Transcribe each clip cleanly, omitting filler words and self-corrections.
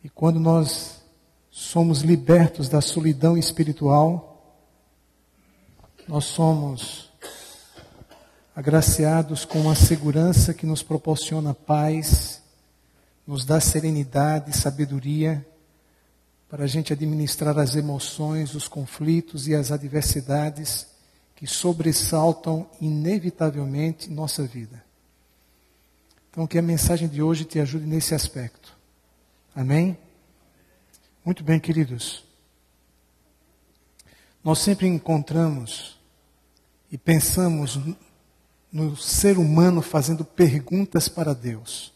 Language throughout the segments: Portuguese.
E quando nós somos libertos da solidão espiritual, nós somos agraciados com uma segurança que nos proporciona paz, nos dá serenidade e sabedoria para a gente administrar as emoções, os conflitos e as adversidades que sobressaltam inevitavelmente nossa vida. Então, que a mensagem de hoje te ajude nesse aspecto. Amém? Muito bem, queridos. Nós sempre encontramos e pensamos no ser humano fazendo perguntas para Deus.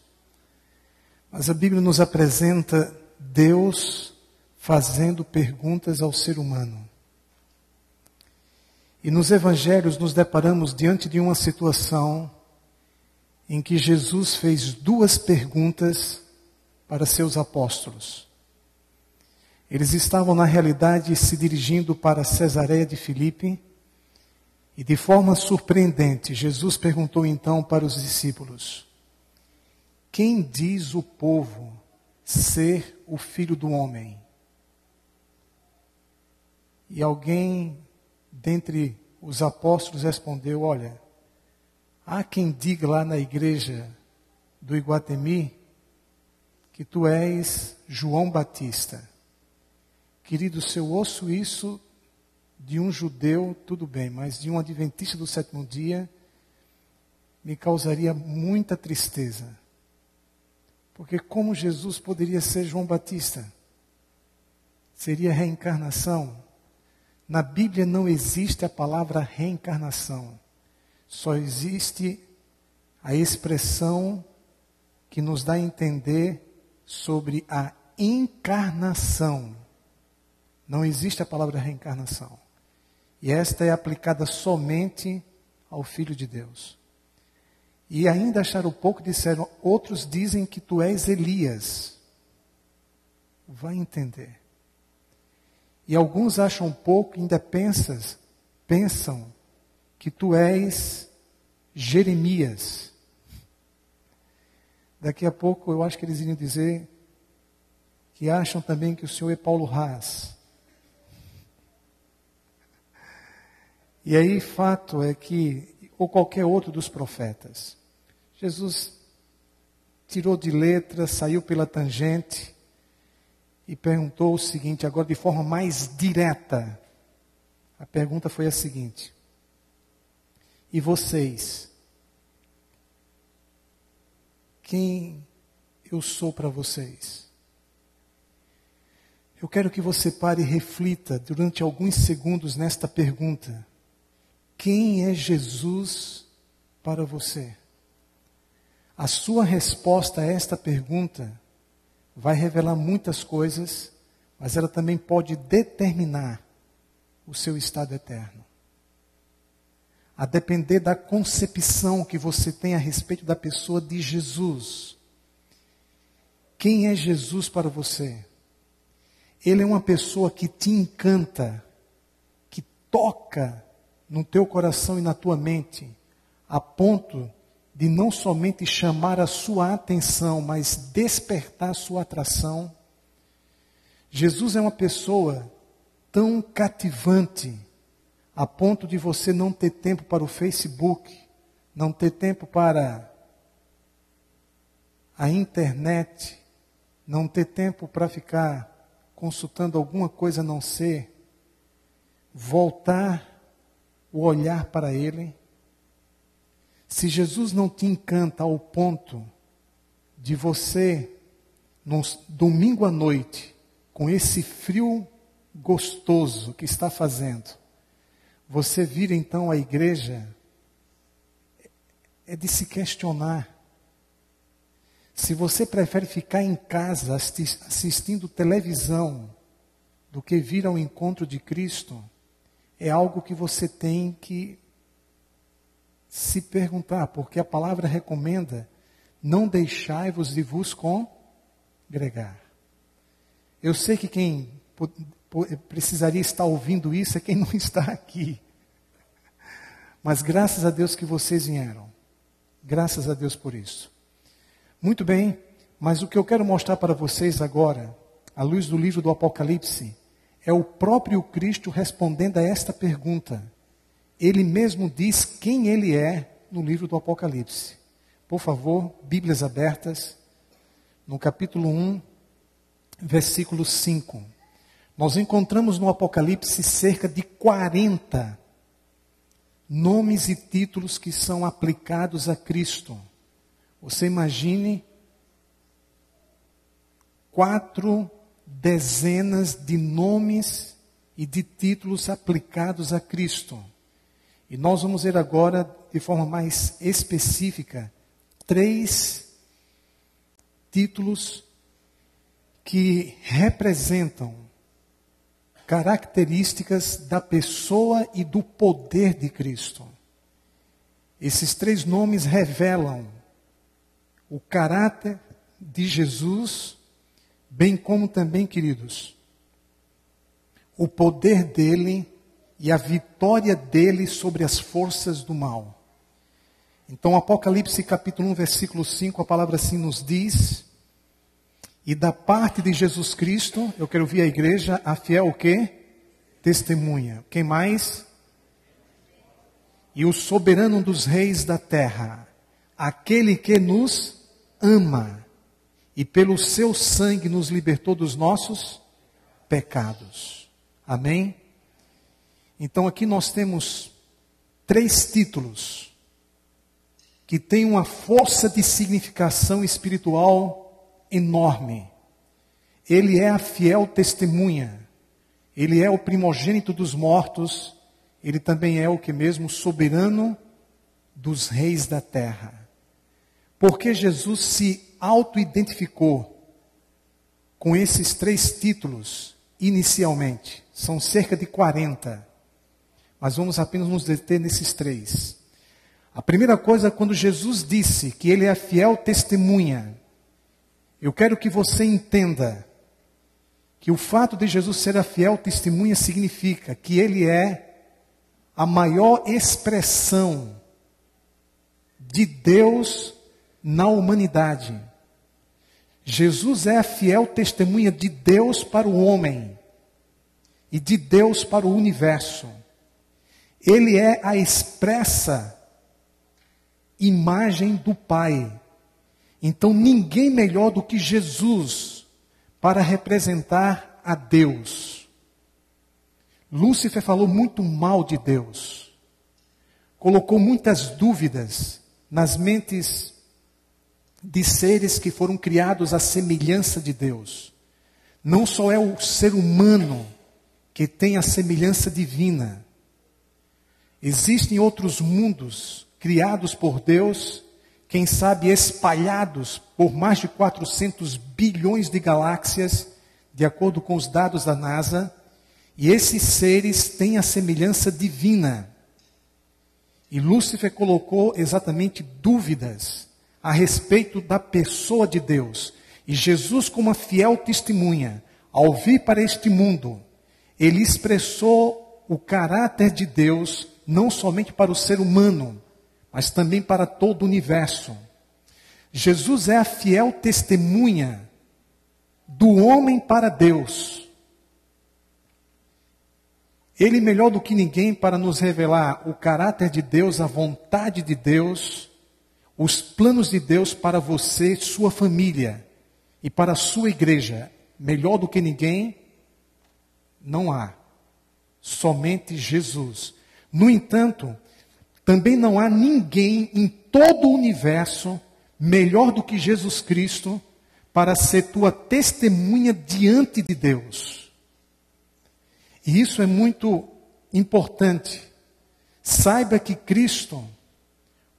Mas a Bíblia nos apresenta Deus fazendo perguntas ao ser humano. E nos evangelhos nos deparamos diante de uma situação em que Jesus fez duas perguntas para seus apóstolos. Eles estavam, na realidade, se dirigindo para Cesareia de Filipe, e de forma surpreendente, Jesus perguntou então para os discípulos: quem diz o povo ser o Filho do Homem? E alguém dentre os apóstolos respondeu: olha, há quem diga lá na igreja do Iguatemi que tu és João Batista. Querido, se eu ouço isso de um judeu, tudo bem, mas de um adventista do sétimo dia, me causaria muita tristeza. Porque como Jesus poderia ser João Batista? Seria reencarnação? Na Bíblia não existe a palavra reencarnação. Só existe a expressão que nos dá a entender sobre a encarnação. Não existe a palavra reencarnação. E esta é aplicada somente ao Filho de Deus. E ainda acharam pouco, disseram, outros dizem que tu és Elias. Vai entender. E alguns acham pouco e ainda pensam que tu és Jeremias. Daqui a pouco eu acho que eles iriam dizer que acham também que o Senhor é Paulo Haas. E aí, fato é que, ou qualquer outro dos profetas, Jesus tirou de letra, saiu pela tangente e perguntou o seguinte, agora de forma mais direta. A pergunta foi a seguinte: e vocês? Quem eu sou para vocês? Eu quero que você pare e reflita durante alguns segundos nesta pergunta. Quem é Jesus para você? A sua resposta a esta pergunta vai revelar muitas coisas, mas ela também pode determinar o seu estado eterno. A depender da concepção que você tem a respeito da pessoa de Jesus. Quem é Jesus para você? Ele é uma pessoa que te encanta, que toca no teu coração e na tua mente, a ponto de não somente chamar a sua atenção, mas despertar a sua atração. Jesus é uma pessoa tão cativante, a ponto de você não ter tempo para o Facebook, não ter tempo para a internet, não ter tempo para ficar consultando alguma coisa a não ser voltar o olhar para Ele. Se Jesus não te encanta ao ponto de você, num domingo à noite, com esse frio gostoso que está fazendo, você vir então à igreja, é de se questionar. Se você prefere ficar em casa assistindo televisão do que vir ao encontro de Cristo, é algo que você tem que se perguntar, porque a palavra recomenda: não deixai-vos de vos congregar. Eu sei que quem precisaria estar ouvindo isso é quem não está aqui. Mas graças a Deus que vocês vieram. Graças a Deus por isso. Muito bem, Mas o que eu quero mostrar para vocês agora, à luz do livro do Apocalipse, é o próprio Cristo respondendo a esta pergunta. Ele mesmo diz quem ele é no livro do Apocalipse. Por favor, Bíblias abertas, no capítulo 1, versículo 5. Nós encontramos no Apocalipse cerca de 40 nomes e títulos que são aplicados a Cristo. Você imagine 4 dezenas de nomes e de títulos aplicados a Cristo. E nós vamos ver agora, de forma mais específica, 3 títulos que representam características da pessoa e do poder de Cristo. Esses 3 nomes revelam o caráter de Jesus, bem como também, queridos, o poder dele e a vitória dele sobre as forças do mal. Então, Apocalipse capítulo 1, versículo 5, a palavra assim nos diz: e da parte de Jesus Cristo, eu quero ouvir a igreja, a fiel o quê? Testemunha. Quem mais? E o soberano dos reis da terra, aquele que nos ama e pelo seu sangue nos libertou dos nossos pecados. Amém? Então aqui nós temos 3 títulos que têm uma força de significação espiritual enorme. Ele é a fiel testemunha. Ele é o primogênito dos mortos. Ele também é o que mesmo? Soberano dos reis da terra. Porque Jesus se auto-identificou com esses 3 títulos inicialmente. São cerca de 40. Mas vamos apenas nos deter nesses 3. A primeira coisa, quando Jesus disse que ele é a fiel testemunha, eu quero que você entenda que o fato de Jesus ser a fiel testemunha significa que ele é a maior expressão de Deus na humanidade. Jesus é a fiel testemunha de Deus para o homem e de Deus para o universo. Ele é a expressa imagem do Pai. Então ninguém melhor do que Jesus para representar a Deus. Lúcifer falou muito mal de Deus. Colocou muitas dúvidas nas mentes de seres que foram criados à semelhança de Deus. Não só é o ser humano que tem a semelhança divina. Existem outros mundos criados por Deus, quem sabe espalhados por mais de 400 bilhões de galáxias, de acordo com os dados da NASA, e esses seres têm a semelhança divina. E Lúcifer colocou exatamente dúvidas a respeito da pessoa de Deus. E Jesus, como uma fiel testemunha, ao vir para este mundo, ele expressou o caráter de Deus, não somente para o ser humano, mas também para todo o universo. Jesus é a fiel testemunha do homem para Deus. Ele melhor do que ninguém para nos revelar o caráter de Deus, a vontade de Deus, os planos de Deus para você, sua família e para a sua igreja. Melhor do que ninguém, não há. Somente Jesus. No entanto, também não há ninguém em todo o universo melhor do que Jesus Cristo para ser tua testemunha diante de Deus. E isso é muito importante. Saiba que Cristo,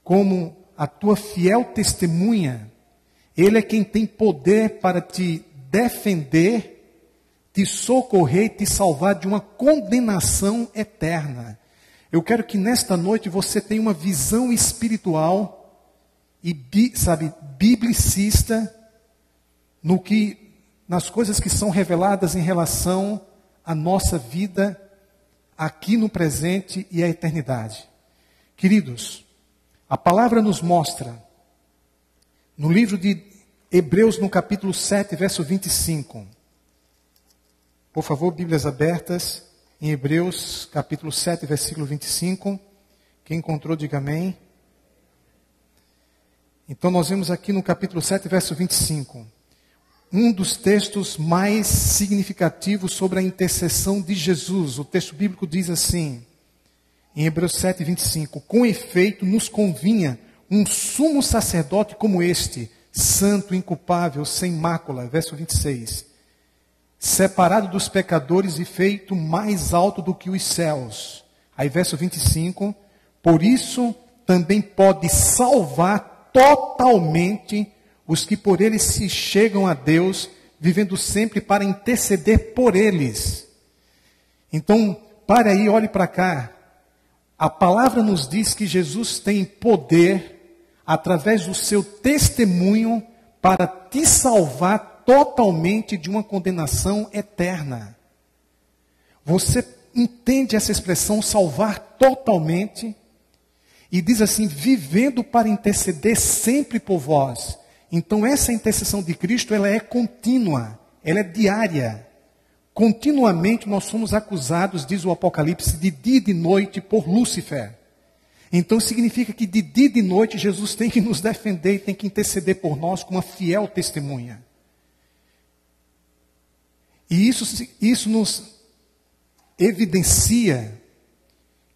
como a tua fiel testemunha, Ele é quem tem poder para te defender, te socorrer e te salvar de uma condenação eterna. Eu quero que nesta noite você tenha uma visão espiritual e, biblicista nas coisas que são reveladas em relação à nossa vida aqui no presente e à eternidade. Queridos, a palavra nos mostra, no livro de Hebreus no capítulo 7, verso 25. Por favor, Bíblias abertas em Hebreus capítulo 7, versículo 25. Quem encontrou, diga amém. Então nós vemos aqui no capítulo 7, verso 25, um dos textos mais significativos sobre a intercessão de Jesus. O texto bíblico diz assim, em Hebreus 7, 25, com efeito nos convinha um sumo sacerdote como este, santo, inculpável, sem mácula, verso 26, separado dos pecadores e feito mais alto do que os céus. Aí verso 25, por isso também pode salvar totalmente os que por ele se chegam a Deus, vivendo sempre para interceder por eles. Então, pare aí, olhe para cá. A palavra nos diz que Jesus tem poder, através do seu testemunho, para te salvar totalmente de uma condenação eterna. Você entende essa expressão, salvar totalmente? E diz assim, vivendo para interceder sempre por vós. Então essa intercessão de Cristo, ela é contínua, ela é diária. Continuamente nós somos acusados, diz o Apocalipse, de dia e de noite por Lúcifer. Então significa que de dia e de noite Jesus tem que nos defender e tem que interceder por nós com uma fiel testemunha. E isso nos evidencia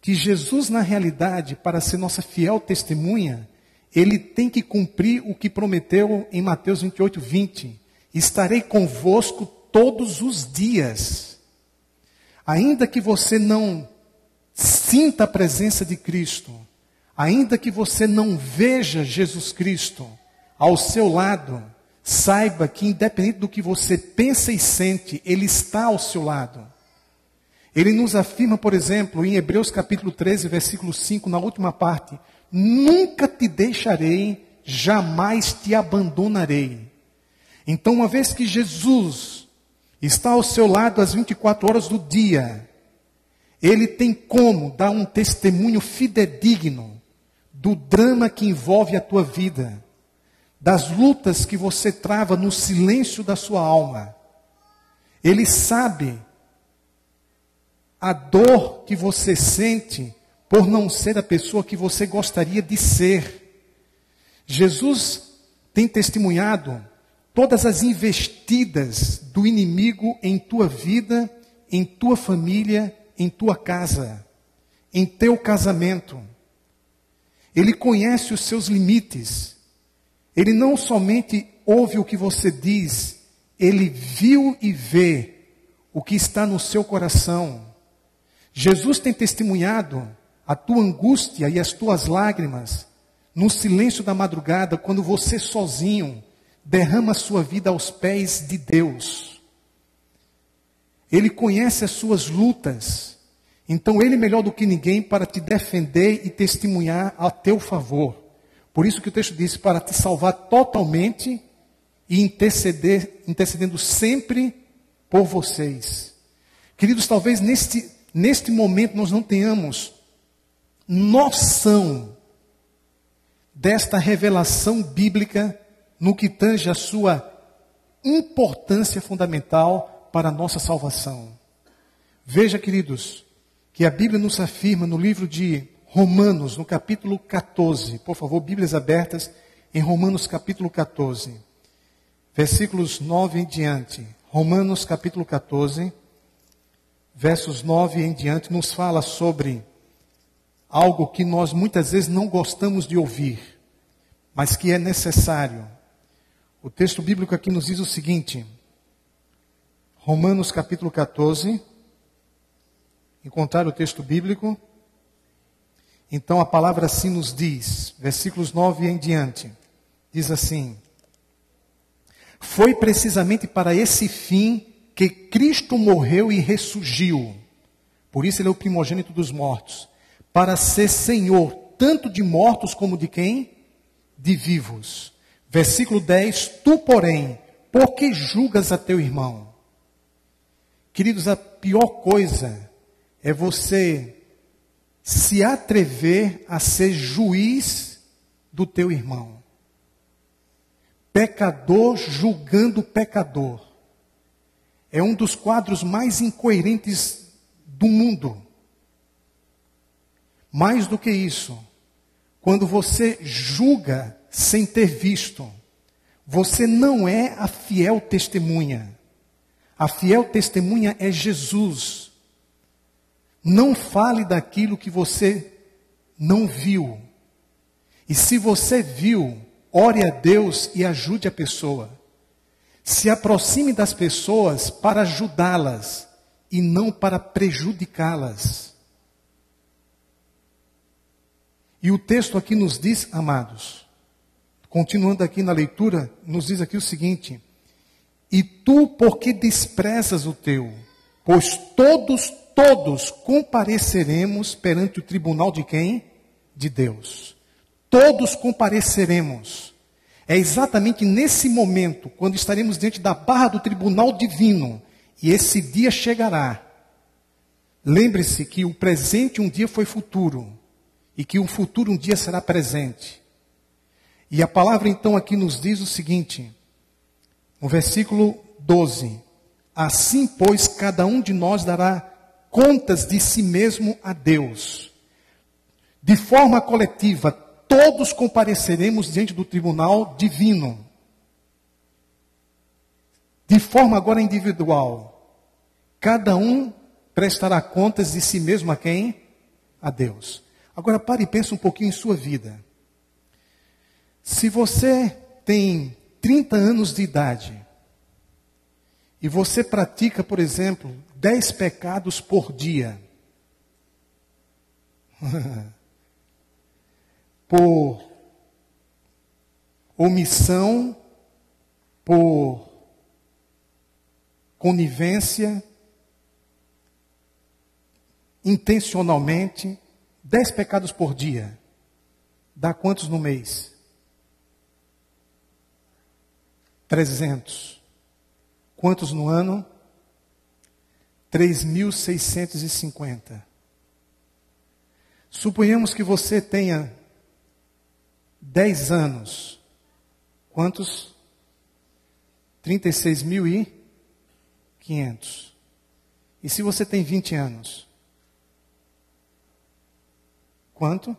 que Jesus, na realidade, para ser nossa fiel testemunha, ele tem que cumprir o que prometeu em Mateus 28, 20. Estarei convosco todos os dias. Ainda que você não sinta a presença de Cristo, ainda que você não veja Jesus Cristo ao seu lado, saiba que independente do que você pensa e sente, Ele está ao seu lado. Ele nos afirma, por exemplo, em Hebreus capítulo 13, versículo 5, na última parte, nunca te deixarei, jamais te abandonarei. Então, uma vez que Jesus está ao seu lado às 24 horas do dia, Ele tem como dar um testemunho fidedigno do drama que envolve a tua vida, das lutas que você trava no silêncio da sua alma. Ele sabe a dor que você sente por não ser a pessoa que você gostaria de ser. Jesus tem testemunhado todas as investidas do inimigo em tua vida, em tua família, em tua casa, em teu casamento. Ele conhece os seus limites. Ele não somente ouve o que você diz, ele viu e vê o que está no seu coração. Jesus tem testemunhado a tua angústia e as tuas lágrimas no silêncio da madrugada, quando você sozinho derrama a sua vida aos pés de Deus. Ele conhece as suas lutas, então Ele melhor do que ninguém para te defender e testemunhar a teu favor. Por isso que o texto diz, para te salvar totalmente e intercedendo sempre por vocês. Queridos, talvez neste momento nós não tenhamos noção desta revelação bíblica no que tange a sua importância fundamental para a nossa salvação. Veja, queridos, que a Bíblia nos afirma no livro de Romanos, no capítulo 14, por favor, Bíblias abertas, em Romanos capítulo 14, versículos 9 em diante. Romanos capítulo 14, versos 9 em diante, nos fala sobre algo que nós muitas vezes não gostamos de ouvir, mas que é necessário. O texto bíblico aqui nos diz o seguinte, Romanos capítulo 14, encontrar o texto bíblico? Então a palavra assim nos diz, versículos 9 em diante, diz assim, foi precisamente para esse fim que Cristo morreu e ressurgiu, por isso Ele é o primogênito dos mortos, para ser Senhor, tanto de mortos como de quem? De vivos. Versículo 10, tu porém, por que julgas a teu irmão? Queridos, a pior coisa é você se atrever a ser juiz do teu irmão. pecador julgando pecador. É um dos quadros mais incoerentes do mundo. Mais do que isso, quando você julga sem ter visto, você não é a fiel testemunha. A fiel testemunha é Jesus. Não fale daquilo que você não viu. E se você viu, ore a Deus e ajude a pessoa. Se aproxime das pessoas para ajudá-las e não para prejudicá-las. E o texto aqui nos diz, amados, continuando aqui na leitura, nos diz aqui o seguinte: e tu, porque desprezas o teu? Pois todos compareceremos perante o tribunal de quem? De Deus. Todos compareceremos. É exatamente nesse momento, quando estaremos diante da barra do tribunal divino, e esse dia chegará. Lembre-se que o presente um dia foi futuro, e que o futuro um dia será presente. E a palavra então aqui nos diz o seguinte, no versículo 12: assim, pois, cada um de nós dará contas de si mesmo a Deus. De forma coletiva, todos compareceremos diante do tribunal divino. De forma agora individual, cada um prestará contas de si mesmo a quem? A Deus. Agora pare e pense um pouquinho em sua vida. Se você tem 30 anos de idade, e você pratica, por exemplo, 10 pecados por dia, por omissão, por conivência, intencionalmente, 10 pecados por dia, dá quantos no mês? 300. Quantos no ano? 3.650. Suponhamos que você tenha 10 anos. Quantos? 36.500. E se você tem 20 anos? Quanto?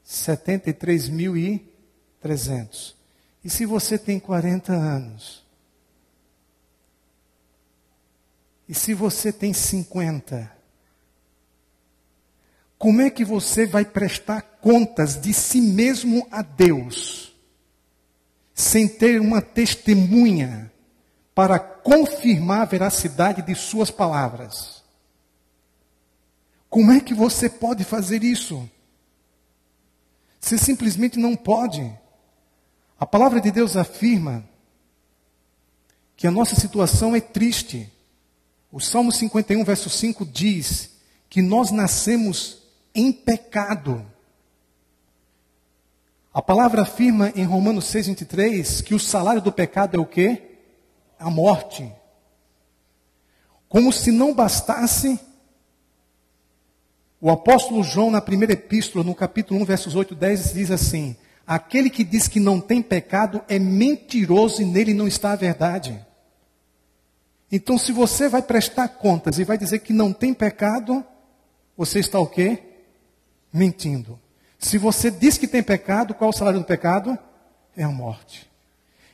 73.300. E se você tem 40 anos? E se você tem 50? Como é que você vai prestar contas de si mesmo a Deus, sem ter uma testemunha para confirmar a veracidade de suas palavras? Como é que você pode fazer isso? Você simplesmente não pode. A palavra de Deus afirma que a nossa situação é triste. O Salmo 51, verso 5 diz que nós nascemos em pecado. A palavra afirma em Romanos 6, 23 que o salário do pecado é o quê? A morte. Como se não bastasse, o apóstolo João, na primeira epístola, no capítulo 1, versos 8 e 10, diz assim: aquele que diz que não tem pecado é mentiroso e nele não está a verdade. Então, se você vai prestar contas e vai dizer que não tem pecado, você está o quê? Mentindo. Se você diz que tem pecado, qual é o salário do pecado? É a morte.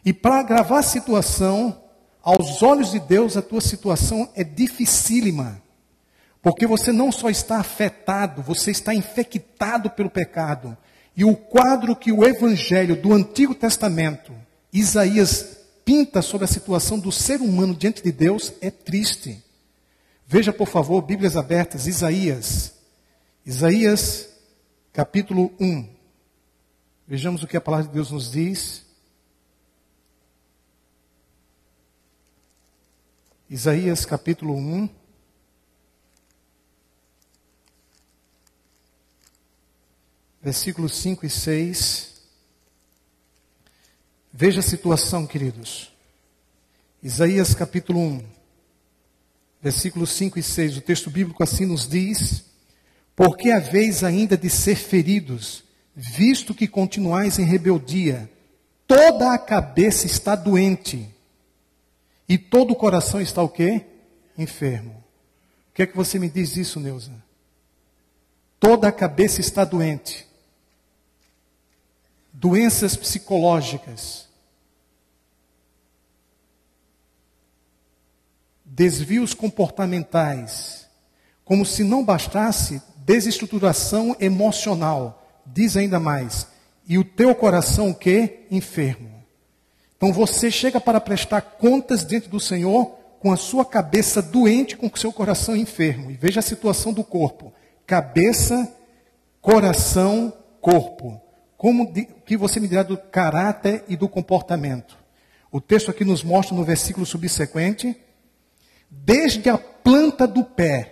E para agravar a situação, aos olhos de Deus, a tua situação é dificílima. Porque você não só está afetado, você está infectado pelo pecado. E o quadro que o Evangelho do Antigo Testamento, Isaías, pinta sobre a situação do ser humano diante de Deus é triste. Veja, por favor, Bíblias abertas, Isaías, capítulo 1. Vejamos o que a palavra de Deus nos diz. Isaías, capítulo 1. Versículos 5 e 6. Veja a situação, queridos. Isaías capítulo 1, versículos 5 e 6. O texto bíblico assim nos diz: porque haveis ainda de ser feridos, visto que continuais em rebeldia, toda a cabeça está doente. E todo o coração está o quê? Enfermo. O que é que você me diz disso, Neuza? Toda a cabeça está doente. Doenças psicológicas. Desvios comportamentais. Como se não bastasse, desestruturação emocional. Diz ainda mais. E o teu coração o quê? Enfermo. Então você chega para prestar contas diante do Senhor com a sua cabeça doente, com o seu coração enfermo. E veja a situação do corpo. Cabeça, coração, corpo. Que você me dirá do caráter e do comportamento? O texto aqui nos mostra no versículo subsequente, desde a planta do pé,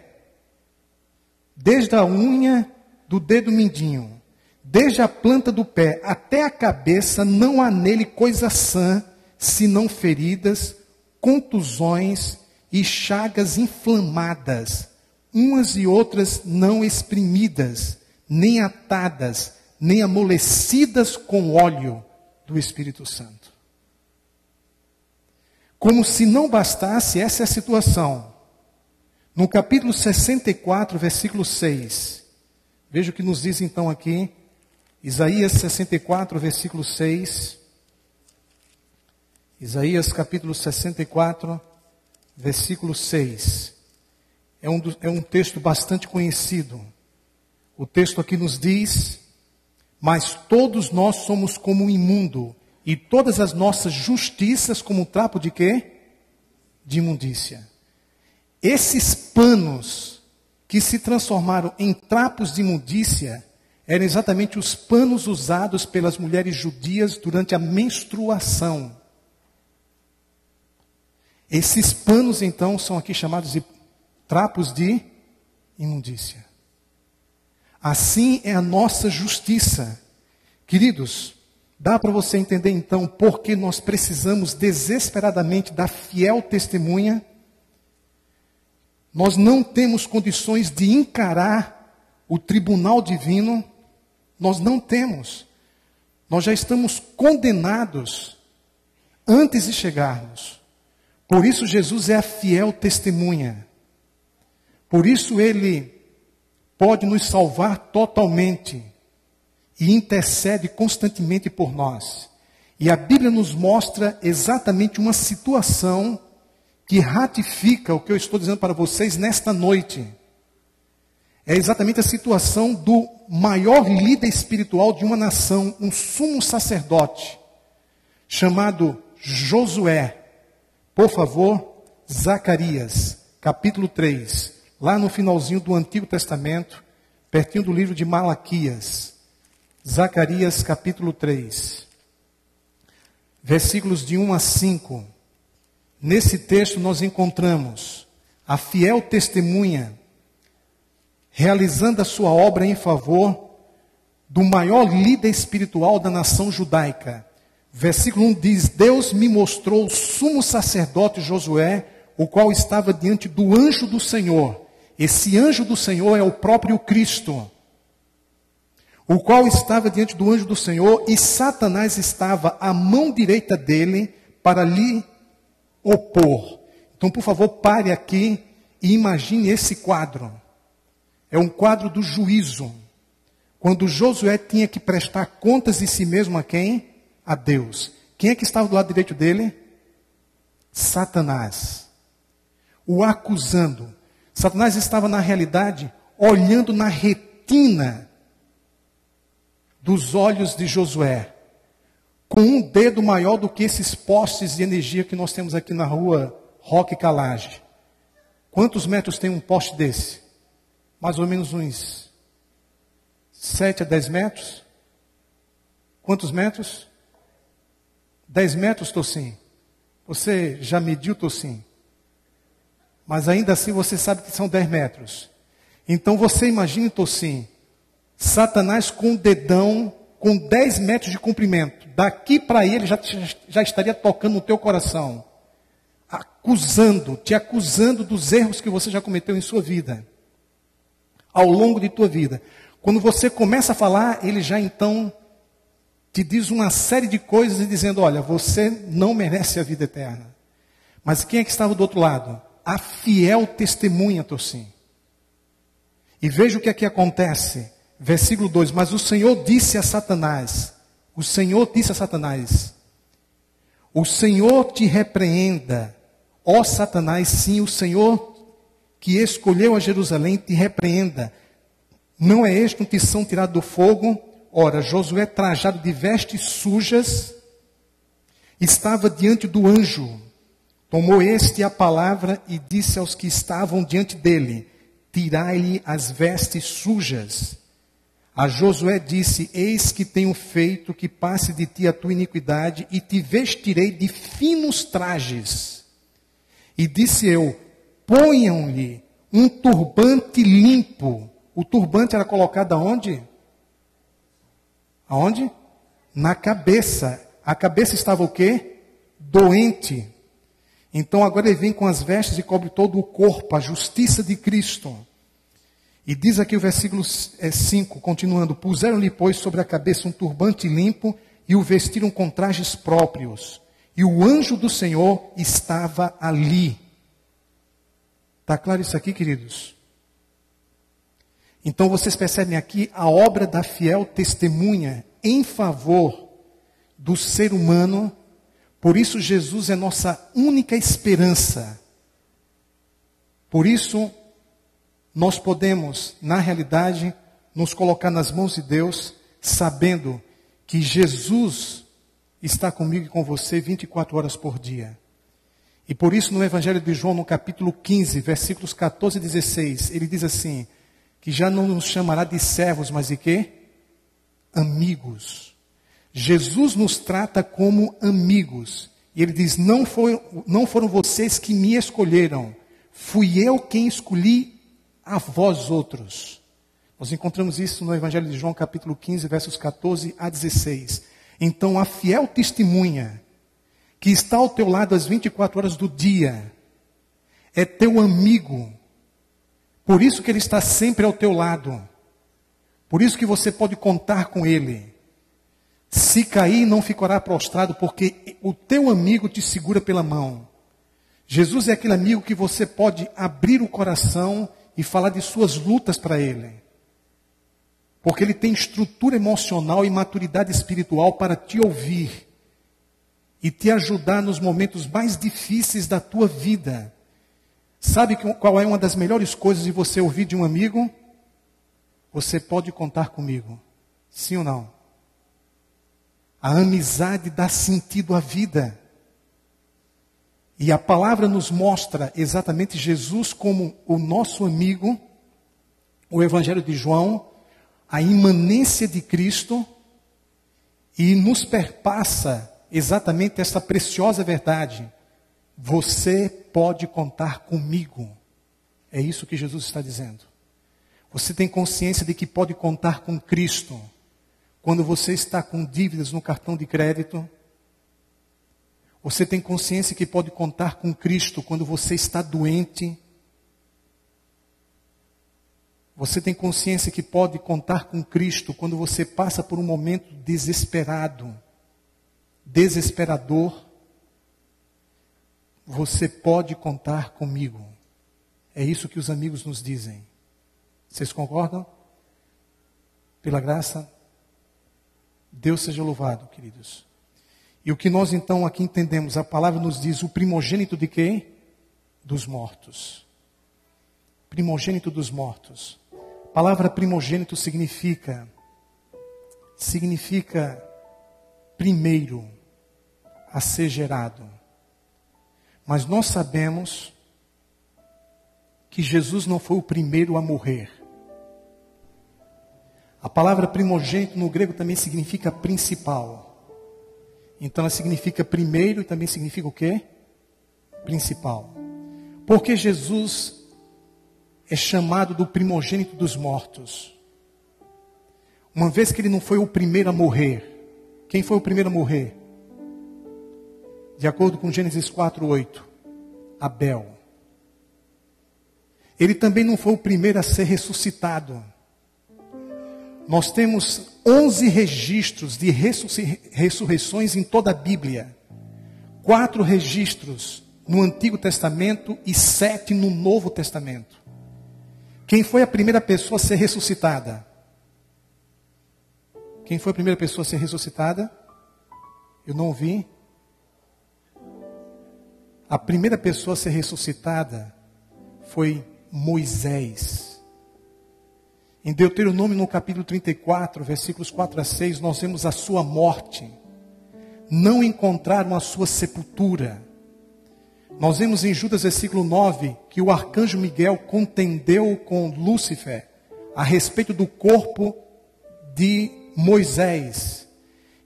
desde a unha do dedo mindinho, desde a planta do pé até a cabeça, não há nele coisa sã, senão feridas, contusões e chagas inflamadas, umas e outras não exprimidas, nem atadas, nem amolecidas com óleo do Espírito Santo. Como se não bastasse, essa é a situação. No capítulo 64, versículo 6. Veja o que nos diz então aqui. Isaías 64, versículo 6. Isaías capítulo 64, versículo 6. É um texto bastante conhecido. O texto aqui nos diz: mas todos nós somos como um imundo, e todas as nossas justiças como um trapo de quê? De imundícia. Esses panos que se transformaram em trapos de imundícia eram exatamente os panos usados pelas mulheres judias durante a menstruação. Esses panos, então, são aqui chamados de trapos de imundícia. Assim é a nossa justiça. Queridos, dá para você entender então por que nós precisamos desesperadamente da fiel testemunha? Nós não temos condições de encarar o tribunal divino. Nós não temos. Nós já estamos condenados antes de chegarmos. Por isso Jesus é a fiel testemunha. Por isso Ele pode nos salvar totalmente e intercede constantemente por nós. E a Bíblia nos mostra exatamente uma situação que ratifica o que eu estou dizendo para vocês nesta noite. É exatamente a situação do maior líder espiritual de uma nação, um sumo sacerdote, chamado Josué. Por favor, Zacarias, capítulo 3, lá no finalzinho do Antigo Testamento, pertinho do livro de Malaquias. Zacarias, capítulo 3, versículos de 1 a 5. Nesse texto nós encontramos a fiel testemunha realizando a sua obra em favor do maior líder espiritual da nação judaica. Versículo 1 diz: Deus me mostrou o sumo sacerdote Josué, o qual estava diante do anjo do Senhor. Esse anjo do Senhor é o próprio Cristo, o qual estava diante do anjo do Senhor, e Satanás estava à mão direita dele para lhe opor. Então, por favor, pare aqui e imagine esse quadro. É um quadro do juízo, quando Josué tinha que prestar contas de si mesmo a quem? A Deus. Quem é que estava do lado direito dele? Satanás. O acusando. Satanás estava, na realidade, olhando na retina dos olhos de Josué, com um dedo maior do que esses postes de energia que nós temos aqui na rua Roque Calage. Quantos metros tem um poste desse? Mais ou menos uns 7 a 10 metros. Quantos metros? 10 metros, Tocinho. Você já mediu, Tocinho? Mas ainda assim você sabe que são 10 metros. Então você imagine, Tocinho, Satanás com um dedão, com 10 metros de comprimento. Daqui para ele já estaria tocando no teu coração. Te acusando dos erros que você já cometeu em sua vida. Ao longo de tua vida. Quando você começa a falar, ele já então te diz uma série de coisas e dizendo, olha, você não merece a vida eterna. Mas quem é que estava do outro lado? A fiel testemunha, Tossim. E veja o que aqui acontece. Versículo 2, mas o Senhor disse a Satanás, o Senhor te repreenda, ó Satanás, sim, o Senhor que escolheu a Jerusalém te repreenda. Não é este um tição tirado do fogo? Ora, Josué, trajado de vestes sujas, estava diante do anjo. Tomou este a palavra e disse aos que estavam diante dele, tirai-lhe as vestes sujas. A Josué disse, eis que tenho feito que passe de ti a tua iniquidade e te vestirei de finos trajes. E disse eu, ponham-lhe um turbante limpo. O turbante era colocado aonde? Aonde? Na cabeça. A cabeça estava o quê? Doente. Então agora ele vem com as vestes e cobre todo o corpo, a justiça de Cristo. E diz aqui o versículo 5, continuando, puseram-lhe, pois, sobre a cabeça um turbante limpo e o vestiram com trajes próprios. E o anjo do Senhor estava ali. Está claro isso aqui, queridos? Então vocês percebem aqui a obra da fiel testemunha em favor do ser humano. Por isso Jesus é nossa única esperança. Por isso nós podemos, na realidade, nos colocar nas mãos de Deus, sabendo que Jesus está comigo e com você 24 horas por dia. E por isso no Evangelho de João, no capítulo 15, versículos 14 e 16, ele diz assim, que já não nos chamará de servos, mas de quê? Amigos. Jesus nos trata como amigos. E ele diz, não foram vocês que me escolheram, fui eu quem escolhi a vós outros. Nós encontramos isso no Evangelho de João, capítulo 15, versos 14 a 16. Então, a fiel testemunha, que está ao teu lado às 24 horas do dia, é teu amigo. Por isso que ele está sempre ao teu lado. Por isso que você pode contar com ele. Se cair, não ficará prostrado, porque o teu amigo te segura pela mão. Jesus é aquele amigo que você pode abrir o coração e falar de suas lutas para ele. Porque ele tem estrutura emocional e maturidade espiritual para te ouvir e te ajudar nos momentos mais difíceis da tua vida. Sabe qual é uma das melhores coisas de você ouvir de um amigo? Você pode contar comigo. Sim ou não? A amizade dá sentido à vida. E a palavra nos mostra exatamente Jesus como o nosso amigo, o Evangelho de João, a imanência de Cristo, e nos perpassa exatamente essa preciosa verdade. Você pode contar comigo. É isso que Jesus está dizendo. Você tem consciência de que pode contar com Cristo quando você está com dívidas no cartão de crédito? Você tem consciência que pode contar com Cristo quando você está doente? Você tem consciência que pode contar com Cristo quando você passa por um momento desesperado, desesperador? Você pode contar comigo. É isso que os amigos nos dizem. Vocês concordam? Pela graça, Deus seja louvado, queridos. E o que nós então aqui entendemos, a palavra nos diz o primogênito de quem? Dos mortos. Primogênito dos mortos. A palavra primogênito significa primeiro a ser gerado. Mas nós sabemos que Jesus não foi o primeiro a morrer. A palavra primogênito no grego também significa principal. Então ela significa primeiro e também significa o quê? Principal. Porque Jesus é chamado do primogênito dos mortos. Uma vez que ele não foi o primeiro a morrer. Quem foi o primeiro a morrer? De acordo com Gênesis 4:8, Abel. Ele também não foi o primeiro a ser ressuscitado. Nós temos 11 registros de ressurreições em toda a Bíblia. 4 registros no Antigo Testamento e 7 no Novo Testamento. Quem foi a primeira pessoa a ser ressuscitada? Quem foi a primeira pessoa a ser ressuscitada? Eu não ouvi. A primeira pessoa a ser ressuscitada foi Moisés. Em Deuteronômio, no capítulo 34, versículos 4 a 6, nós vemos a sua morte. Não encontraram a sua sepultura. Nós vemos em Judas, versículo 9, que o arcanjo Miguel contendeu com Lúcifer a respeito do corpo de Moisés.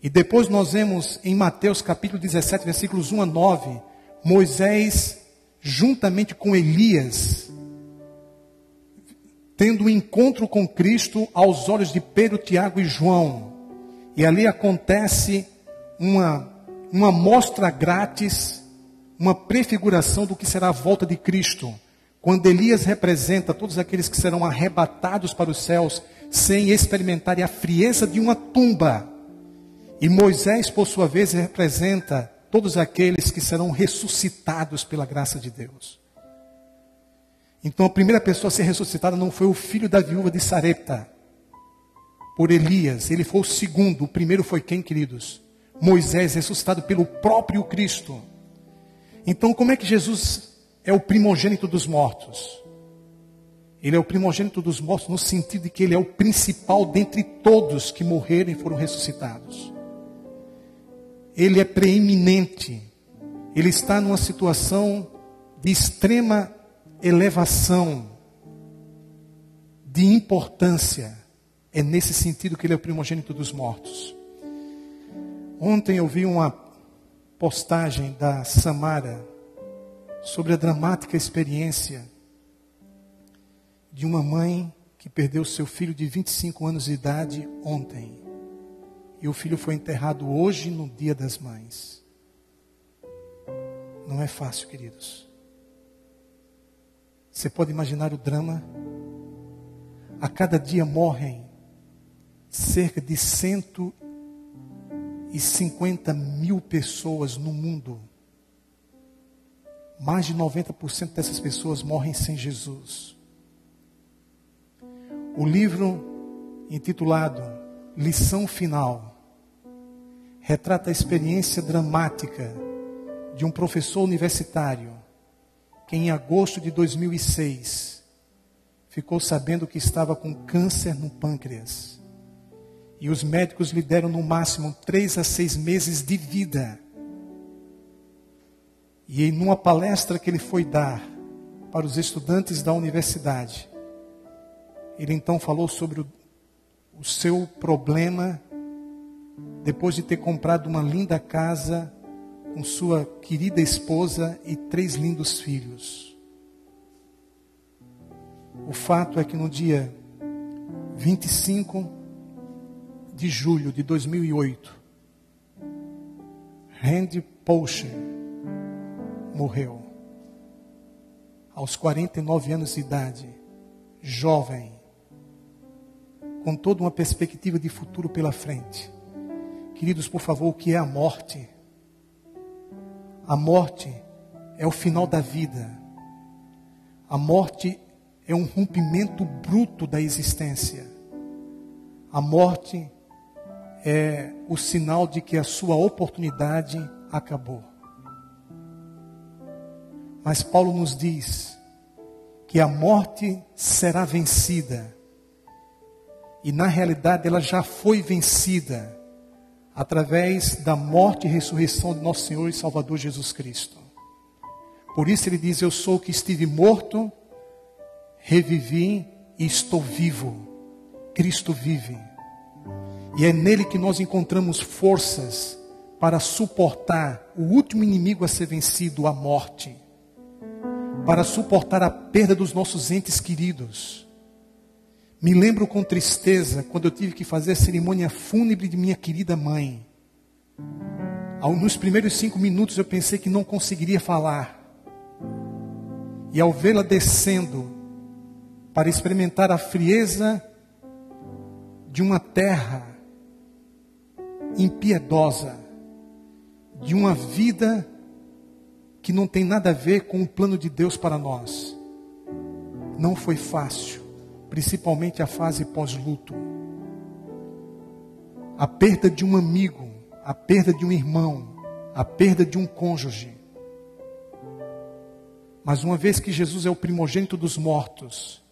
E depois nós vemos em Mateus, capítulo 17, versículos 1 a 9, Moisés, juntamente com Elias, tendo um encontro com Cristo aos olhos de Pedro, Tiago e João. E ali acontece uma mostra grátis, uma prefiguração do que será a volta de Cristo. Quando Elias representa todos aqueles que serão arrebatados para os céus, sem experimentarem a frieza de uma tumba. E Moisés, por sua vez, representa todos aqueles que serão ressuscitados pela graça de Deus. Então a primeira pessoa a ser ressuscitada não foi o filho da viúva de Sarepta, por Elias. Ele foi o segundo. O primeiro foi quem, queridos? Moisés, ressuscitado pelo próprio Cristo. Então como é que Jesus é o primogênito dos mortos? Ele é o primogênito dos mortos no sentido de que ele é o principal dentre todos que morreram e foram ressuscitados. Ele é preeminente. Ele está numa situação de extrema elevação, de importância. É nesse sentido que ele é o primogênito dos mortos. Ontem eu vi uma postagem da Samara sobre a dramática experiência de uma mãe que perdeu seu filho de 25 anos de idade ontem. E o filho foi enterrado hoje, no Dia das Mães. Não é fácil, queridos. Você pode imaginar o drama? A cada dia morrem cerca de 150 mil pessoas no mundo. Mais de 90% dessas pessoas morrem sem Jesus. O livro intitulado Lição Final retrata a experiência dramática de um professor universitário que em agosto de 2006 ficou sabendo que estava com câncer no pâncreas. E os médicos lhe deram no máximo 3 a 6 meses de vida. E em uma palestra que ele foi dar para os estudantes da universidade, ele então falou sobre o seu problema depois de ter comprado uma linda casa com sua querida esposa e 3 lindos filhos. O fato é que no dia 25 de julho de 2008, Randy Pocher morreu aos 49 anos de idade, jovem, com toda uma perspectiva de futuro pela frente. Queridos, por favor, o que é a morte? A morte é o final da vida. A morte é um rompimento bruto da existência. A morte é o sinal de que a sua oportunidade acabou. Mas Paulo nos diz que a morte será vencida. E na realidade ela já foi vencida através da morte e ressurreição de nosso Senhor e Salvador Jesus Cristo. Por isso ele diz: eu sou o que estive morto, revivi e estou vivo. Cristo vive. E é nele que nós encontramos forças para suportar o último inimigo a ser vencido, a morte. Para suportar a perda dos nossos entes queridos. Me lembro com tristeza quando eu tive que fazer a cerimônia fúnebre de minha querida mãe. Nos primeiros 5 minutos eu pensei que não conseguiria falar. E ao vê-la descendo para experimentar a frieza de uma terra impiedosa, de uma vida que não tem nada a ver com o plano de Deus para nós. Não foi fácil, principalmente a fase pós-luto. A perda de um amigo, a perda de um irmão, a perda de um cônjuge. Mas uma vez que Jesus é o primogênito dos mortos,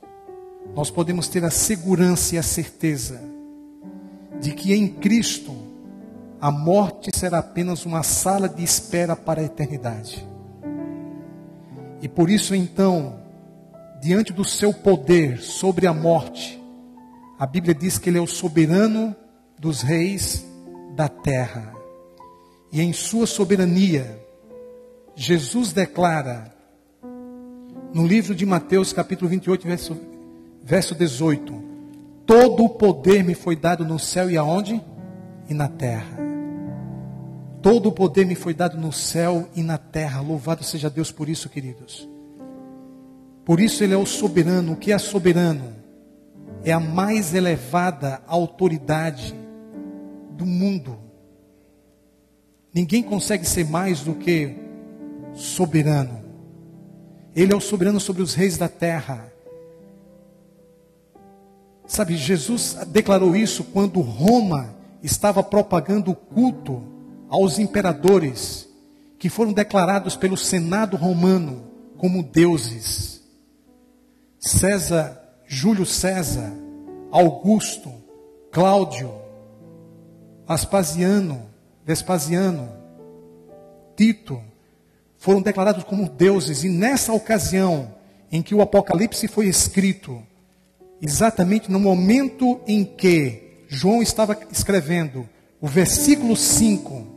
nós podemos ter a segurança e a certeza de que em Cristo a morte será apenas uma sala de espera para a eternidade. E por isso então, diante do seu poder sobre a morte, a Bíblia diz que Ele é o soberano dos reis da terra. E em sua soberania, Jesus declara, no livro de Mateus capítulo 28, verso 18, todo o poder me foi dado no céu e aonde? E na terra. Todo o poder me foi dado no céu e na terra. Louvado seja Deus por isso, queridos. Por isso Ele é o soberano. O que é soberano? É a mais elevada autoridade do mundo. Ninguém consegue ser mais do que soberano. Ele é o soberano sobre os reis da terra. Sabe, Jesus declarou isso quando Roma estava propagando o culto aos imperadores que foram declarados pelo Senado romano como deuses. César, Júlio César, Augusto, Cláudio, Vespasiano, Tito, foram declarados como deuses. E nessa ocasião em que o Apocalipse foi escrito, exatamente no momento em que João estava escrevendo o versículo 5,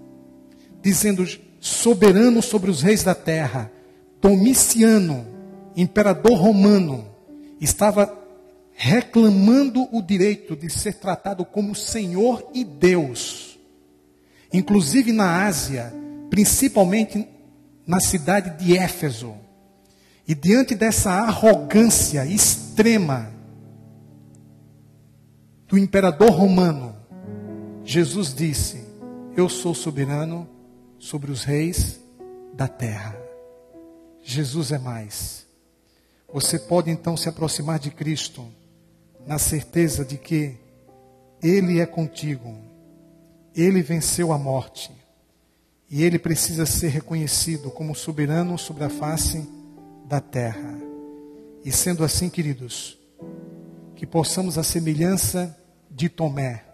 dizendo: soberano sobre os reis da terra, Domiciano, imperador romano, estava reclamando o direito de ser tratado como Senhor e Deus. Inclusive na Ásia, principalmente na cidade de Éfeso. E diante dessa arrogância extrema do imperador romano, Jesus disse: eu sou soberano sobre os reis da terra. Jesus é mais. Você pode então se aproximar de Cristo na certeza de que Ele é contigo. Ele venceu a morte. E Ele precisa ser reconhecido como soberano sobre a face da terra. E sendo assim, queridos, que possamos a semelhança de Tomé,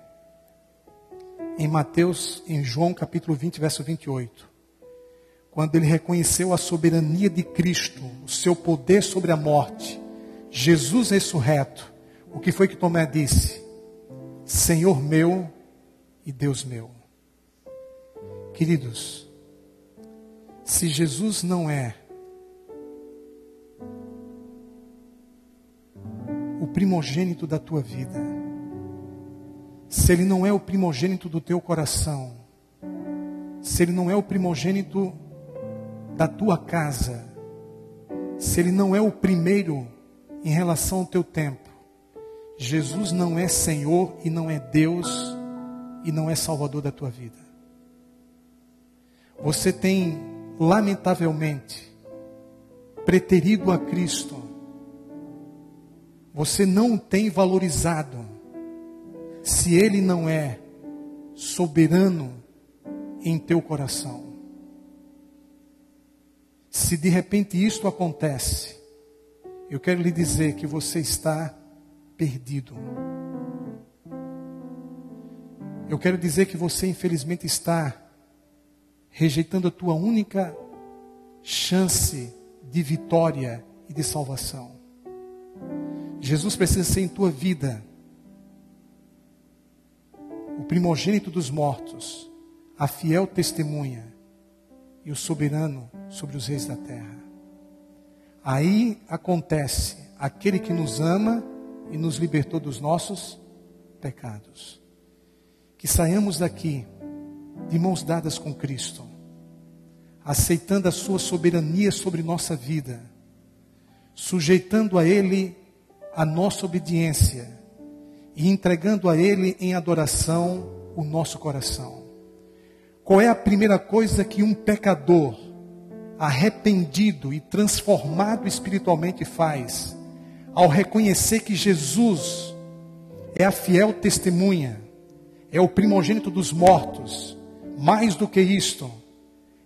em João capítulo 20, verso 28, quando ele reconheceu a soberania de Cristo, o seu poder sobre a morte, Jesus ressurreto, o que foi que Tomé disse? Senhor meu e Deus meu. Queridos, se Jesus não é o primogênito da tua vida, se Ele não é o primogênito do teu coração, se Ele não é o primogênito da tua casa, se Ele não é o primeiro em relação ao teu tempo, Jesus não é Senhor e não é Deus e não é Salvador da tua vida. Você tem, lamentavelmente, preterido a Cristo. Você não o tem valorizado. Se Ele não é soberano em teu coração. Se de repente isto acontece, eu quero lhe dizer que você está perdido. Eu quero dizer que você infelizmente está rejeitando a tua única chance de vitória e de salvação. Jesus precisa ser em tua vida o primogênito dos mortos, a fiel testemunha e o soberano sobre os reis da terra. Aí acontece aquele que nos ama e nos libertou dos nossos pecados. Que saiamos daqui de mãos dadas com Cristo, aceitando a sua soberania sobre nossa vida, sujeitando a Ele a nossa obediência e entregando a Ele em adoração o nosso coração. Qual é a primeira coisa que um pecador arrependido e transformado espiritualmente faz ao reconhecer que Jesus é a fiel testemunha, é o primogênito dos mortos, mais do que isto,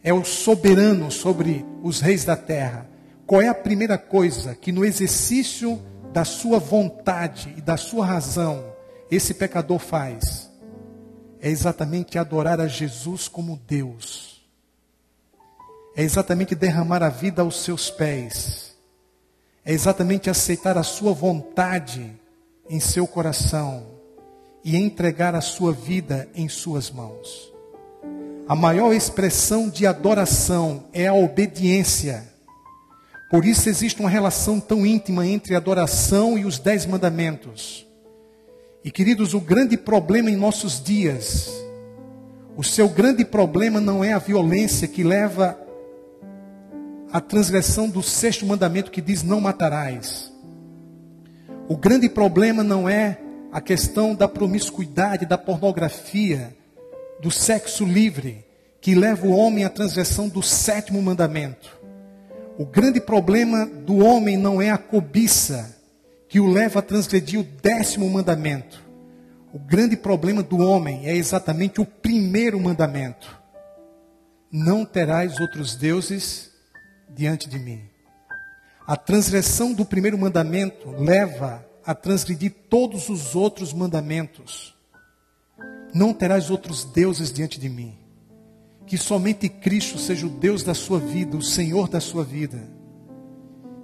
é o soberano sobre os reis da terra? Qual é a primeira coisa que no exercício da sua vontade e da sua razão esse pecador faz? É exatamente adorar a Jesus como Deus. É exatamente derramar a vida aos seus pés. É exatamente aceitar a sua vontade em seu coração e entregar a sua vida em suas mãos. A maior expressão de adoração é a obediência. Por isso existe uma relação tão íntima entre a adoração e os 10 mandamentos. E queridos, o grande problema em nossos dias, o seu grande problema não é a violência que leva à transgressão do 6º mandamento que diz não matarás. O grande problema não é a questão da promiscuidade, da pornografia, do sexo livre, que leva o homem à transgressão do 7º mandamento. O grande problema do homem não é a cobiça, que o leva a transgredir o 10º mandamento. O grande problema do homem é exatamente o 1º mandamento: não terás outros deuses diante de mim. A transgressão do 1º mandamento leva a transgredir todos os outros mandamentos. Não terás outros deuses diante de mim. Que somente Cristo seja o Deus da sua vida, o Senhor da sua vida.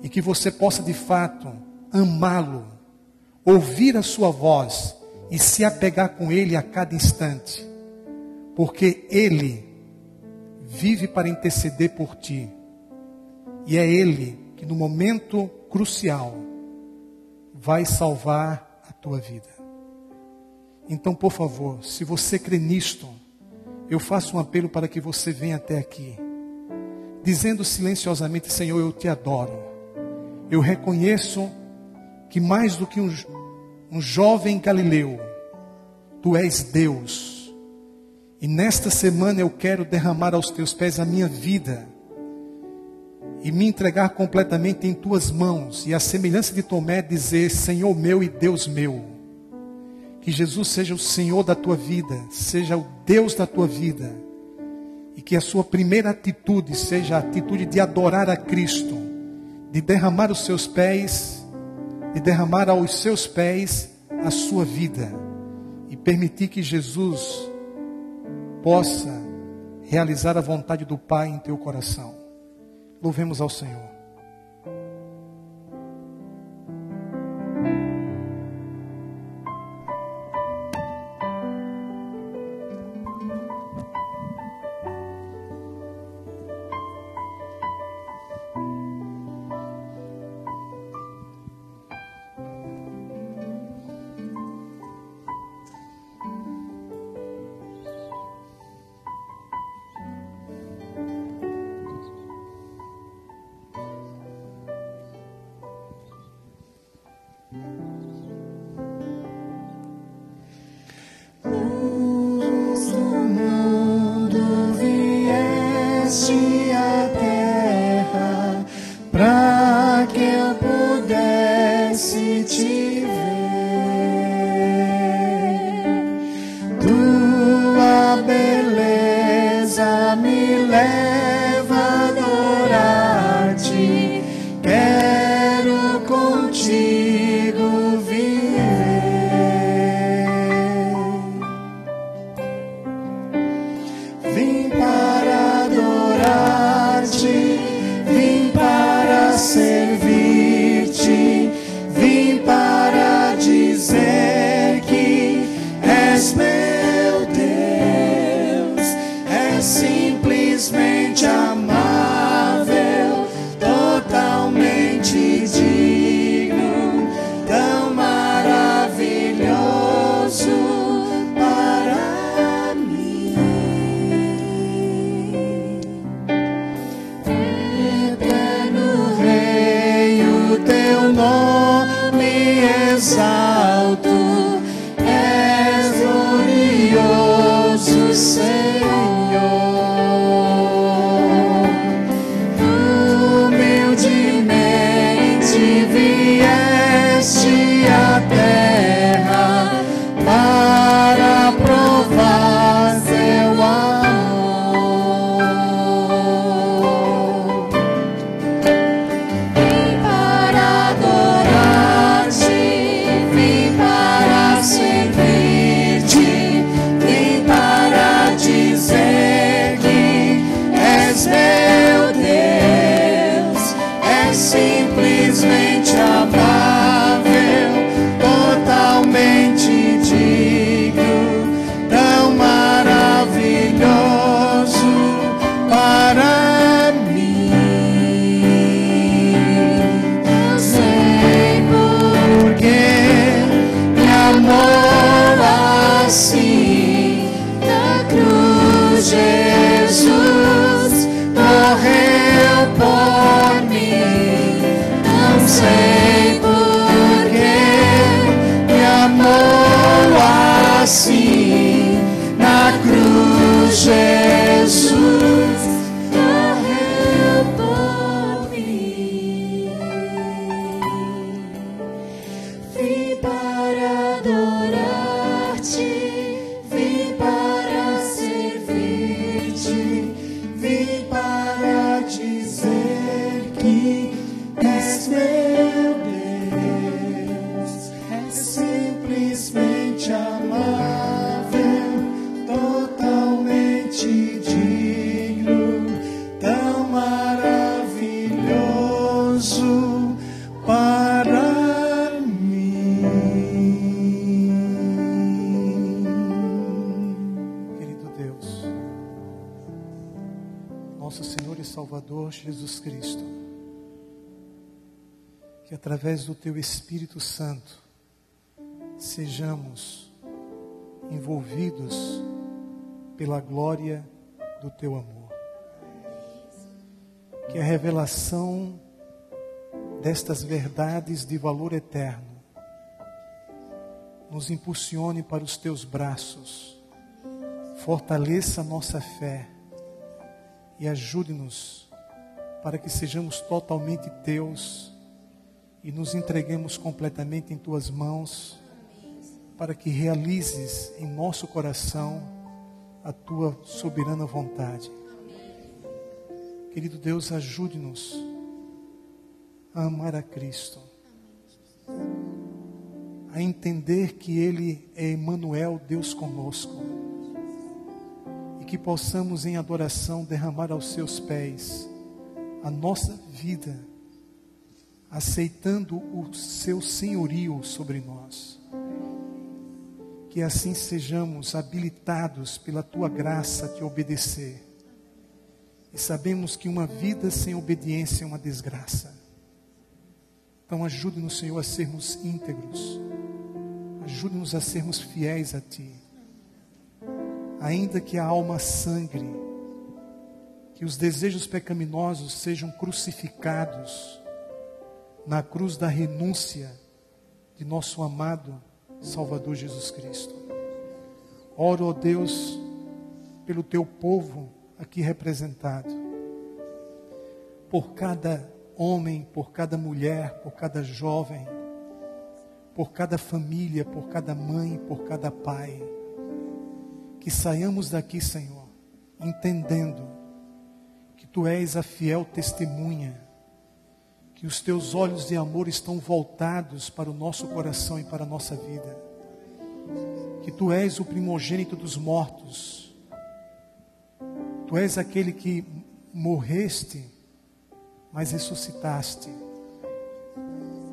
E que você possa de fato amá-lo, ouvir a sua voz e se apegar com Ele a cada instante. Porque Ele vive para interceder por ti. E é Ele que no momento crucial vai salvar a tua vida. Então, por favor, se você crê nisto, eu faço um apelo para que você venha até aqui, dizendo silenciosamente: Senhor, eu te adoro. Eu reconheço que mais do que um jovem galileu, tu és Deus. E nesta semana eu quero derramar aos teus pés a minha vida e me entregar completamente em tuas mãos. E a semelhança de Tomé dizer: Senhor meu e Deus meu. Que Jesus seja o Senhor da tua vida, seja o Deus da tua vida. E que a sua primeira atitude seja a atitude de adorar a Cristo, de derramar os seus pés, de derramar aos seus pés a sua vida. E permitir que Jesus possa realizar a vontade do Pai em teu coração. Louvemos ao Senhor. Servir-te, vim para sei por que me amou assim. Na cruz Jesus morreu por mim. Vim para adorar-te, vim para servir-te, vim para dizer que és meu Deus. É simplesmente amável, totalmente digno, tão maravilhoso para mim. Querido Deus, nosso Senhor e Salvador Jesus Cristo, que através do Teu Espírito Santo sejamos envolvidos pela glória do Teu amor. Que a revelação destas verdades de valor eterno nos impulsione para os Teus braços, fortaleça a nossa fé e ajude-nos para que sejamos totalmente Teus e nos entreguemos completamente em Tuas mãos, para que realizes em nosso coração a Tua soberana vontade. Querido Deus, ajude-nos a amar a Cristo, a entender que Ele é Emmanuel, Deus conosco, e que possamos em adoração derramar aos Seus pés a nossa vida, aceitando o Seu senhorio sobre nós. Que assim sejamos habilitados pela Tua graça a Te obedecer. E sabemos que uma vida sem obediência é uma desgraça. Então ajude-nos, Senhor, a sermos íntegros. Ajude-nos a sermos fiéis a Ti. Ainda que a alma sangre, que os desejos pecaminosos sejam crucificados na cruz da renúncia de nosso amado Salvador Jesus Cristo. Oro, ó Deus, pelo Teu povo aqui representado, por cada homem, por cada mulher, por cada jovem, por cada família, por cada mãe, por cada pai. Que saiamos daqui, Senhor, entendendo que Tu és a fiel testemunha, que os Teus olhos de amor estão voltados para o nosso coração e para a nossa vida. Que Tu és o primogênito dos mortos. Tu és aquele que morreste, mas ressuscitaste.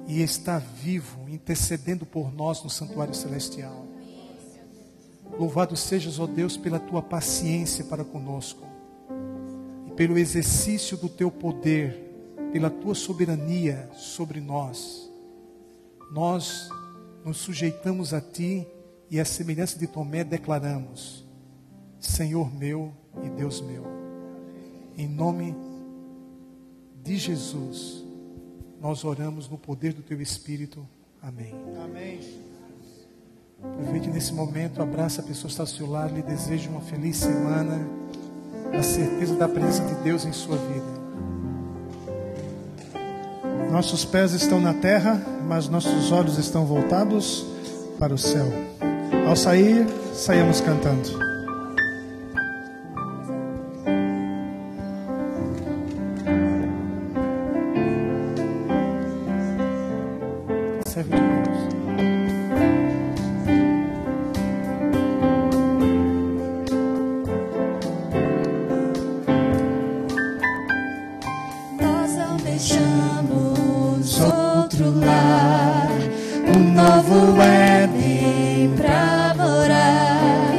E está vivo, intercedendo por nós no santuário celestial. Louvado sejas, ó Deus, pela Tua paciência para conosco. E pelo exercício do Teu poder, pela Tua soberania sobre nós. Nós nos sujeitamos a Ti e à semelhança de Tomé declaramos: Senhor meu e Deus meu. Em nome de Jesus, nós oramos no poder do Teu Espírito. Amém. Amém. Aproveite nesse momento, abraça a pessoa que está ao seu lado, lhe desejo uma feliz semana, a certeza da presença de Deus em sua vida. Nossos pés estão na terra, mas nossos olhos estão voltados para o céu. Ao sair, saiamos cantando. Serve de Deus. Nós não deixamos outro lar, um novo Éden pra morar,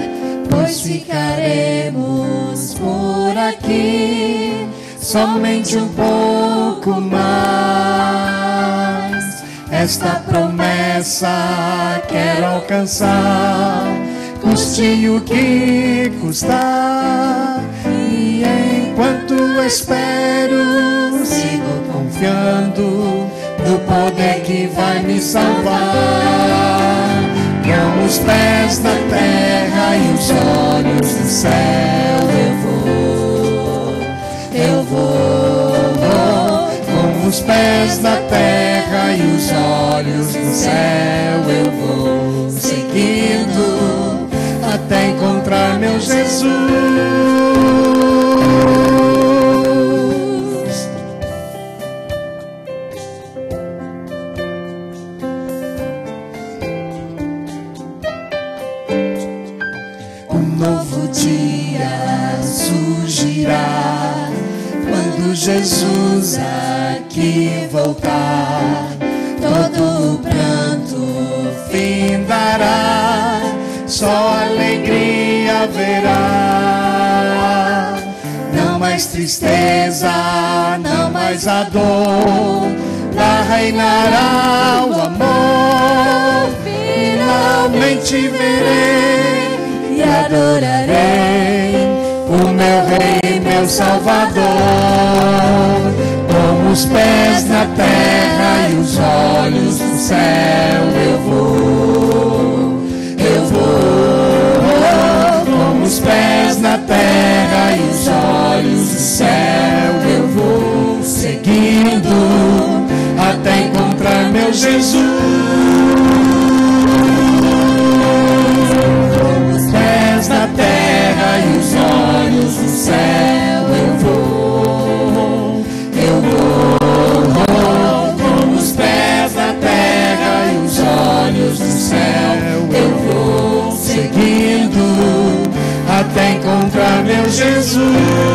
pois ficaremos por aqui somente um pouco mais. Esta promessa quero alcançar, custe o que custar. E enquanto espero, sigo confiando, do poder que vai me salvar. Com os pés na terra e os olhos no céu eu vou. Com os pés na terra e os olhos no céu eu vou, seguindo até encontrar meu Jesus. Novo dia surgirá quando Jesus aqui voltar. Todo o pranto findará, só alegria haverá. Não mais tristeza, não mais a dor, lá reinará o amor. Finalmente verei e adorarei o meu Rei, meu Salvador. Com os pés na terra e os olhos no céu eu vou. Com os pés na terra e os olhos no céu eu vou, seguindo até encontrar meu Jesus. Na terra e os olhos no céu eu vou. Com os pés na terra e os olhos no céu eu vou, seguindo até encontrar meu Jesus.